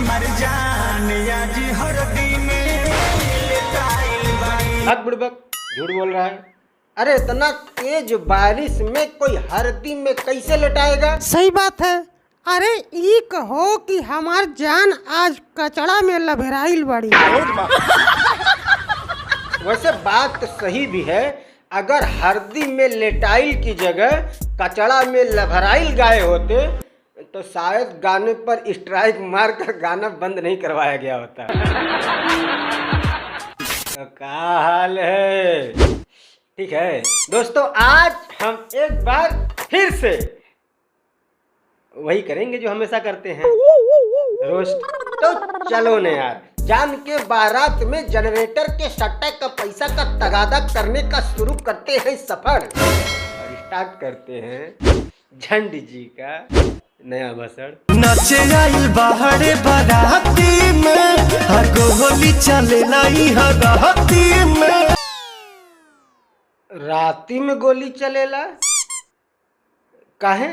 हमार जान आज हरदी में लेटाइल बाड़ी। हक बुड़बक झूठ बोल रहा है। अरे इतना तेज बारिश में कोई हरदी में कैसे लेटाएगा? सही बात है। अरे ई कहो कि हमार जान आज कचड़ा में लभराइल बाड़ी। वैसे बात तो सही भी है। अगर हरदी में लेटाइल की जगह कचड़ा में लभराइल गाए होते तो शायद गाने पर स्ट्राइक मार कर गाना बंद नहीं करवाया गया होता। तो क्या हाल है? ठीक है दोस्तों, आज हम एक बार फिर से वही करेंगे जो हमेशा करते हैं, रोस्ट। तो चलो न यार, जान के बारात में जनरेटर के सट्टा का पैसा का तगादा करने का शुरू करते हैं सफर और स्टार्ट करते हैं झंड जी का नया भाषण। नचे आइल बाहरे बाराती में हर गोली चले लाई हराती में। राती में गोली चलेला काहे?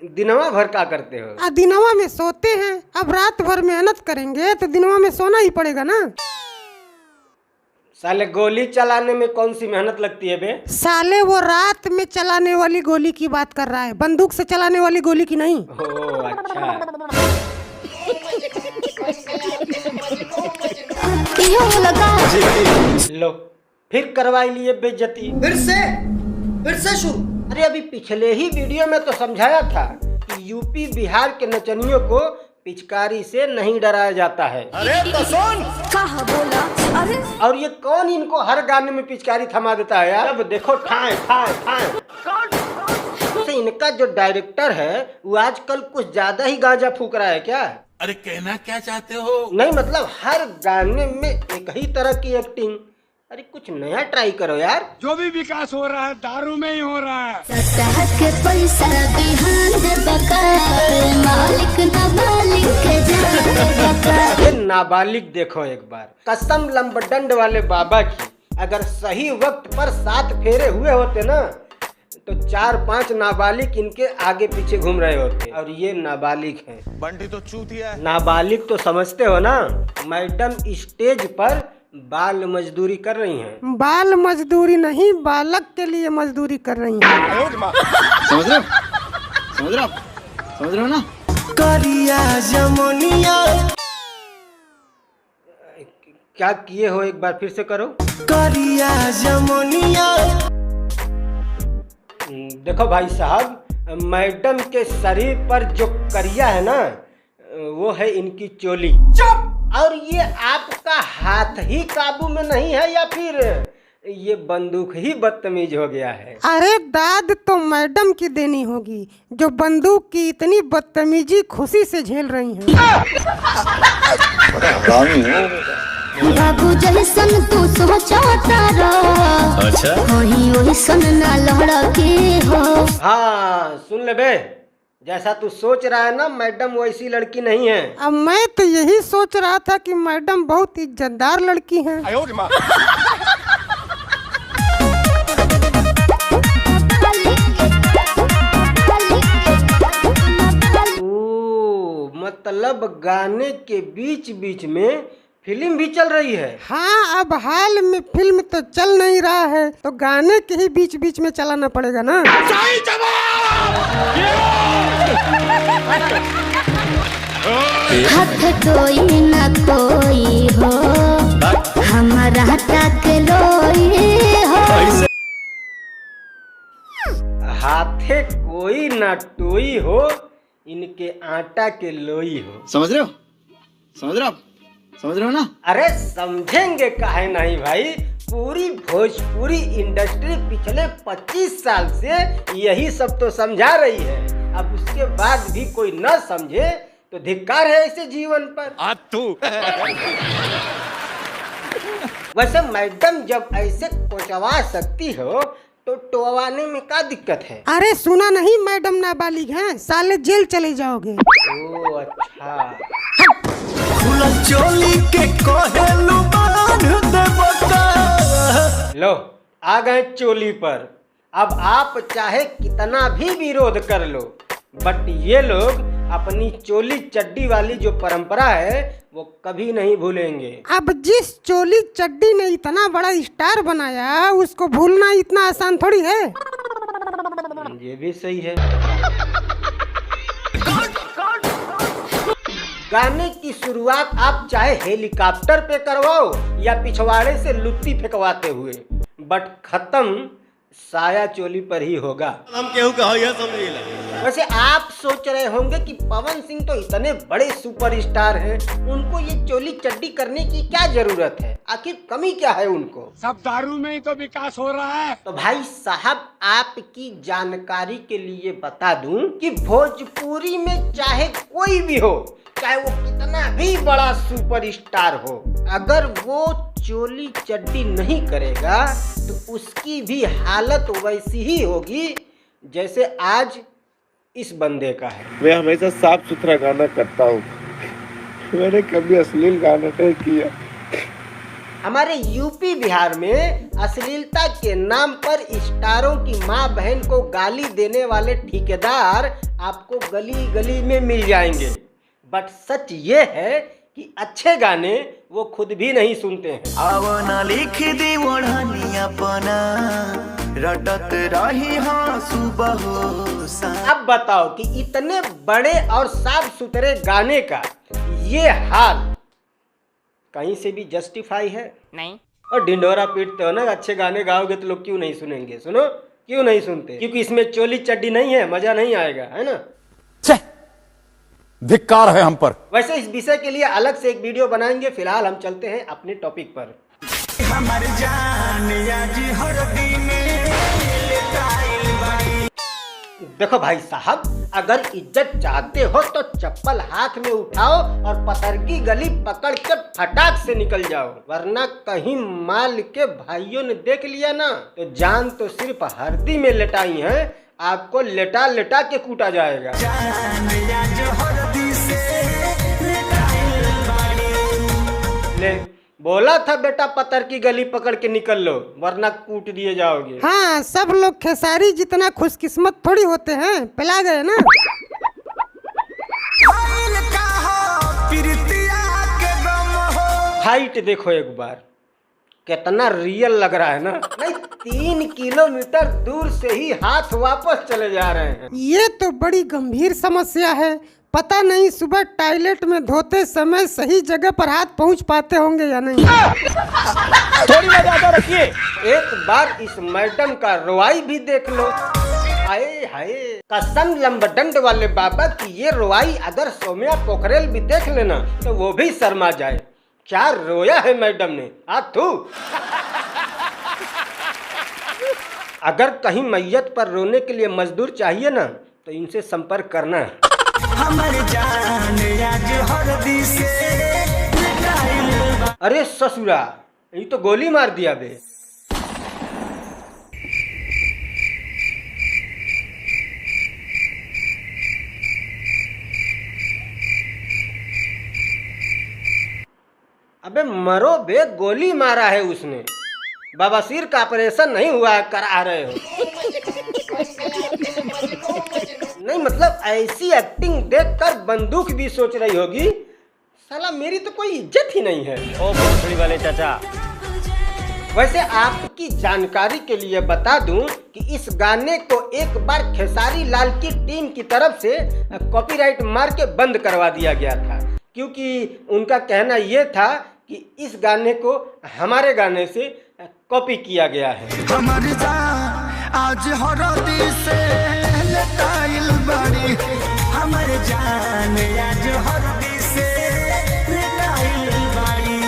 दिनवा भर का करते हो? दिनवा में सोते हैं। अब रात भर मेहनत करेंगे तो दिनवा में सोना ही पड़ेगा ना। साले गोली चलाने में कौन सी मेहनत लगती है बे? साले वो रात में चलाने वाली गोली की बात कर रहा है, बंदूक से चलाने वाली गोली की नहीं। ओह अच्छा। लो फिर करवाई लिए बेइज्जती। फिर से शुरू। अरे अभी पिछले ही वीडियो में तो समझाया था कि यूपी बिहार के नचनियों को पिचकारी से नहीं डराया जाता है। अरे तो सुन कहा बोला। अरे और ये कौन इनको हर गाने में पिचकारी थमा देता है यार? अब देखो ठाए ठाए ठाए। तो इनका जो डायरेक्टर है वो आजकल कुछ ज्यादा ही गांजा फूक रहा है क्या? अरे कहना क्या चाहते हो? नहीं मतलब हर गाने में एक ही तरह की एक्टिंग। अरे कुछ नया ट्राई करो यार। जो भी विकास हो रहा है दारू में ही हो रहा है। सतह के पैसा बिहान दे बकार, मालिक नाबालिग के जान बकार। ये नाबालिग देखो एक बार, कसम लंबडंड वाले बाबा की, अगर सही वक्त पर 7 फेरे हुए होते ना तो 4-5 नाबालिग इनके आगे पीछे घूम रहे होते। और ये नाबालिग हैं। बंटी तो चूतिया है। नाबालिग तो समझते हो ना? मैडम स्टेज पर बाल मजदूरी कर रही हैं। बाल मजदूरी नहीं, बालक के लिए मजदूरी कर रही हैं। समझ रहे हो ना? करिया जमुनिया क्या किए हो? एक बार फिर से करो। करिया जमुनिया। देखो भाई साहब, मैडम के शरीर पर जो करिया है ना वो है इनकी चोली। चुप! और ये आपका हाथ ही काबू में नहीं है या फिर ये बंदूक ही बदतमीज हो गया है? अरे दाद तो मैडम की देनी होगी जो बंदूक की इतनी बदतमीजी खुशी से झेल रही हैं। बाबू जैसन तू सोचता रह, अच्छा वही सन ना लहड़ा के हो। हाँ सुन ले बे, जैसा तू सोच रहा है ना मैडम वैसी लड़की नहीं है। अब मैं तो यही सोच रहा था कि मैडम बहुत इज्जतदार लड़की हैं। ओ मतलब गाने के बीच बीच में फिल्म भी चल रही है? हाँ, अब हाल में फिल्म तो चल नहीं रहा है तो गाने के ही बीच बीच में चलाना पड़ेगा ना। हाथ कोई ना कोई हो, हमारा तक लोई हो। हाथे कोई ना टोई हो, इनके आटा के लोई हो। समझ रहे हो ना? अरे समझेंगे काहे नहीं भाई। पूरी भोजपुरी इंडस्ट्री पिछले 25 साल से यही सब तो समझा रही है। अब उसके बाद भी कोई न समझे तो धिक्कार है ऐसे जीवन पर। वैसे मैडम जब ऐसे कोचवा सकती हो तो टोवाने में क्या दिक्कत है? अरे सुना नहीं, मैडम नाबालिग हैं, साले जेल चले जाओगे। ओ अच्छा। खुलल चोली के कोहेलू बांध दे बका। लो आ गए चोली पर। अब आप चाहे कितना भी विरोध कर लो बट ये लोग अपनी चोली चड्डी वाली जो परंपरा है वो कभी नहीं भूलेंगे। अब जिस चोली चड्डी ने इतना बड़ा स्टार बनाया उसको भूलना इतना आसान थोड़ी है। ये भी सही है। गाने की शुरुआत आप चाहे हेलीकॉप्टर पे करवाओ या पिछवाड़े से लुत्ती फेंकवाते हुए, बट खत्म साया चोली पर ही होगा। हम केहू कहो यह समझिए। वैसे आप सोच रहे होंगे कि पवन सिंह तो इतने बड़े सुपरस्टार हैं, उनको ये चोली चड्डी करने की क्या जरूरत है? आखिर कमी क्या है उनको? सब दारू में ही तो विकास हो रहा है। तो भाई साहब आपकी जानकारी के लिए बता दूं कि भोजपुरी में चाहे कोई भी हो, चाहे वो कितना भी बड़ा सुपरस्टार हो, अगर वो चोली चड्डी नहीं करेगा तो उसकी भी हालत वैसी ही होगी जैसे आज इस बंदे का है। मैं हमेशा साफ सुथरा गाना करता हूँ, मैंने कभी अश्लील गाना नहीं किया। हमारे यूपी बिहार में अश्लीलता के नाम पर स्टारों की माँ बहन को गाली देने वाले ठेकेदार आपको गली गली में मिल जाएंगे, बट सच ये है कि अच्छे गाने वो खुद भी नहीं सुनते हैं। आवना लिख दी ओढ़निया पना रटत रही हाँ सुबह हो सा। अब बताओ कि इतने बड़े और साफ सुथरे गाने का ये हाल कहीं से भी जस्टिफाई है? नहीं। और ढिंडोरा पीटते हो ना, अच्छे गाने गाओगे तो लोग क्यों नहीं सुनेंगे? सुनो, क्यों नहीं सुनते? क्योंकि इसमें चोली चड्डी नहीं है, मजा नहीं आएगा, है ना? धिक्कार है हम पर। वैसे इस विषय के लिए अलग से एक वीडियो बनाएंगे, फिलहाल हम चलते हैं अपने टॉपिक पर। देखो भाई साहब, अगर इज्जत चाहते हो तो चप्पल हाथ में उठाओ और पतरकी गली पकड़ के फटाक से निकल जाओ, वरना कहीं माल के भाइयों ने देख लिया ना तो जान तो सिर्फ हरदी में लेटाई है, आपको लेटा लेटा के कूटा जाएगा। ले बोला था बेटा पत्थर की गली पकड़ के निकल लो, वरना कूट दिए जाओगे। हाँ, सब लोग खेसारी जितना खुशकिस्मत थोड़ी होते हैं, पिला गए ना। हाइट देखो एक बार, कितना रियल लग रहा है ना। नहीं, 3 किलोमीटर दूर से ही हाथ वापस चले जा रहे हैं। ये तो बड़ी गंभीर समस्या है। पता नहीं सुबह टॉयलेट में धोते समय सही जगह पर हाथ पहुंच पाते होंगे या नहीं। थोड़ी मर्यादा रखिए। एक बार इस मैडम का रोवाई भी देख लो। हाय हाय, कसम लंबडंड वाले बाबा की ये रोवाई अगर सौम्या पोखरेल भी देख लेना तो वो भी शर्मा जाए। क्या रोया है मैडम ने, आथू। अगर कहीं मैयत पर रोने के लिए मजदूर चाहिए ना तो इनसे संपर्क करना है। अरे ससुरा, ये तो गोली मार दिया बे। अबे मरो बे, गोली मारा है उसने। बवासीर का ऑपरेशन नहीं हुआ है, करा रहे हो। नहीं मतलब ऐसी एक्टिंग देखकर बंदूक भी सोच रही होगी साला मेरी तो कोई इज्जत ही नहीं है। ओ भोसड़ी वाले चाचा। वैसे आपकी जानकारी के लिए बता दूं कि इस गाने को एक बार खेसारी लाल की टीम की तरफ से कॉपीराइट मार के बंद करवा दिया गया था, क्योंकि उनका कहना यह था कि इस गाने को हमारे गाने से कॉपी किया गया है। आज हरदी से लटाइल बाड़ी हमर जान, आज हरदी से लटाइल बाड़ी।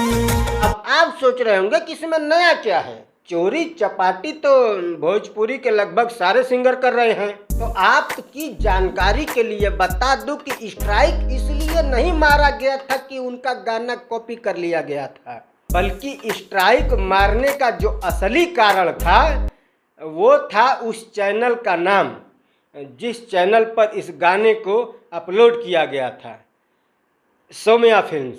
अब आप सोच रहे होंगे कि इसमें नया क्या है। चोरी चपाटी तो भोजपुरी के लगभग सारे सिंगर कर रहे हैं। तो आपकी जानकारी के लिए बता दूं कि स्ट्राइक इसलिए नहीं मारा गया था कि उनका गाना कॉपी कर लिया गया था, बल्कि स्ट्राइक मारने का जो असली कारण था वो था उस चैनल का नाम जिस चैनल पर इस गाने को अपलोड किया गया था, सौम्या फिल्म्स।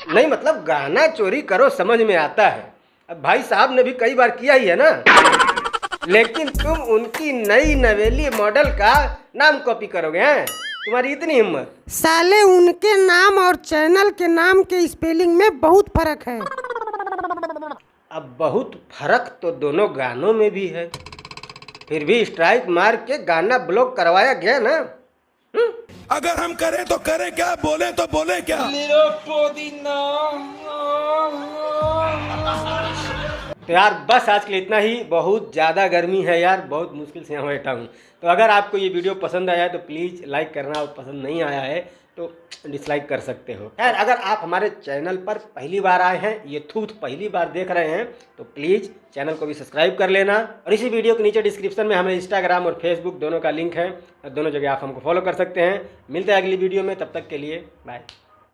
नहीं मतलब गाना चोरी करो समझ में आता है, अब भाई साहब ने भी कई बार किया ही है ना। लेकिन तुम उनकी नई नवेली मॉडल का नाम कॉपी करोगे हैं? तुम्हारी इतनी हिम्मत? साले उनके नाम और चैनल के नाम के स्पेलिंग में बहुत फर्क है। अब बहुत फर्क तो दोनों गानों में भी है, फिर भी स्ट्राइक मार के गाना ब्लॉक करवाया गया ना। अगर हम करें तो करें क्या, बोले तो बोले क्या। तो यार बस आज के लिए इतना ही। बहुत ज़्यादा गर्मी है यार, बहुत मुश्किल से यहाँ बैठा हूँ। तो अगर आपको ये वीडियो पसंद आया है तो प्लीज़ लाइक करना, और पसंद नहीं आया है तो डिसलाइक कर सकते हो। खैर अगर आप हमारे चैनल पर पहली बार आए हैं, ये थूथ पहली बार देख रहे हैं, तो प्लीज़ चैनल को भी सब्सक्राइब कर लेना। और इसी वीडियो के नीचे डिस्क्रिप्शन में हमारे इंस्टाग्राम और फेसबुक दोनों का लिंक है, दोनों जगह आप हमको फॉलो कर सकते हैं। मिलते हैं अगली वीडियो में, तब तक के लिए बाय।